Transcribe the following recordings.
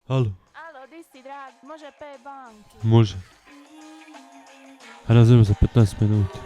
Alo, Alo, di si drag, može pe banki? može. A nazovemo za 15 minuti.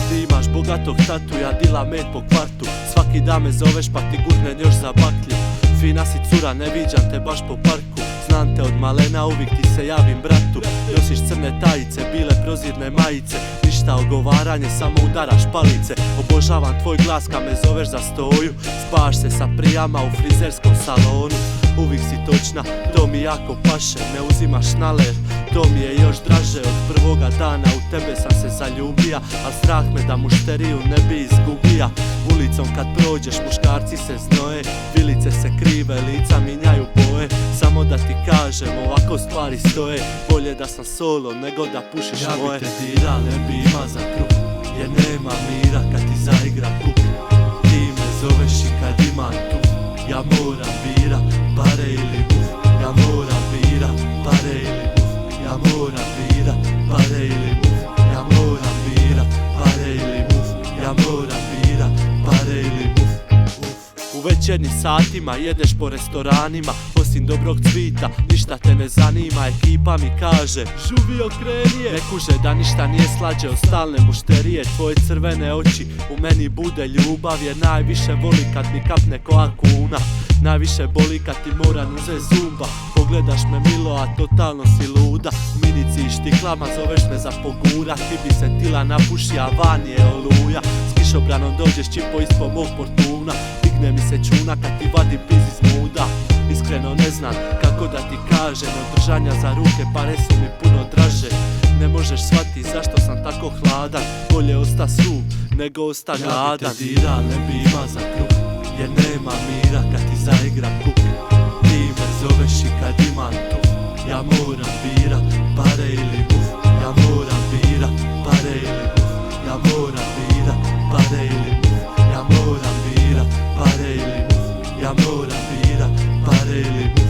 Ti imaš bogatog tatu, ja dila med po kvartu. Svaki dan me zoveš pa ti gurnem još za baklju. Fina si cura, ne viđam te baš po parku. Znam te od malena, uvijek ti se javim bratu. Nosiš crne tajice, bile prozirne majice. Ništa ogovaranje, samo udaraš palice. Obožavam tvoj glas kad me zoveš za stoju. Spaš se sa prijama u frizerskom salonu. Uvijek si točna, to mi jako paše. Ne uzimaš naler, to mi je još draže. Od prvoga dana u tebe sam se zaljubija, a strah me da mušteriju ne bi izgubija. Ulicom kad prođeš muškarci se znoje, vilice se krive, lica minjaju boje. Samo da ti kažem, ovako stvari stoje. Bolje da sam solo nego da pušiš moje. Ja bi te dira, ne bi ima za kruh, jer nema mira kad ti zaigra kuk. Ti me zoveš i kad imam tu, ja moram bira, pare ili buf. Ja moram bira, pare ili buf. Ja moram bira, pare ili buf. Ja moram bira, pare ili buf. Ja moram bira, pare ili buf. U večernjim satima jedeš po restoranima. Osim dobrog cvita, ništa te ne zanima. Ekipa mi kaže, žuvi okrenije. Ne kuže da ništa nije slađe od stalne mušterije. Tvoje crvene oči u meni bude ljubav, jer najviše voli kad mi kapne koja kuna. Najviše boli kad ti moram uzet zumba. Pogledaš me milo, a totalno si luda. U minici i štiklama zoveš me za pogura. Ti bi se tila napuši, a van je oluja. S kišobranom dođeš čipo ispod mog portuna. Digne mi se čuna kad ti vadim piz iz muda. Iskreno ne znam kako da ti kažem, od držanja za ruke pare su mi puno draže. Ne možeš shvati zašto sam tako hladan. Bolje osta suv nego osta gladan. Ja bi te dira, ne bi ima za kruh, jer nema mira kad ti zaigra kuk. Ti me zoveš i kad imam tu, ja moram bira, pare ili buf. Ja moram bira, pare ili buf. Ja moram bira, pare ili buf. Ja moram bira, pare ili buf. Ja moram bira, pare ili buf.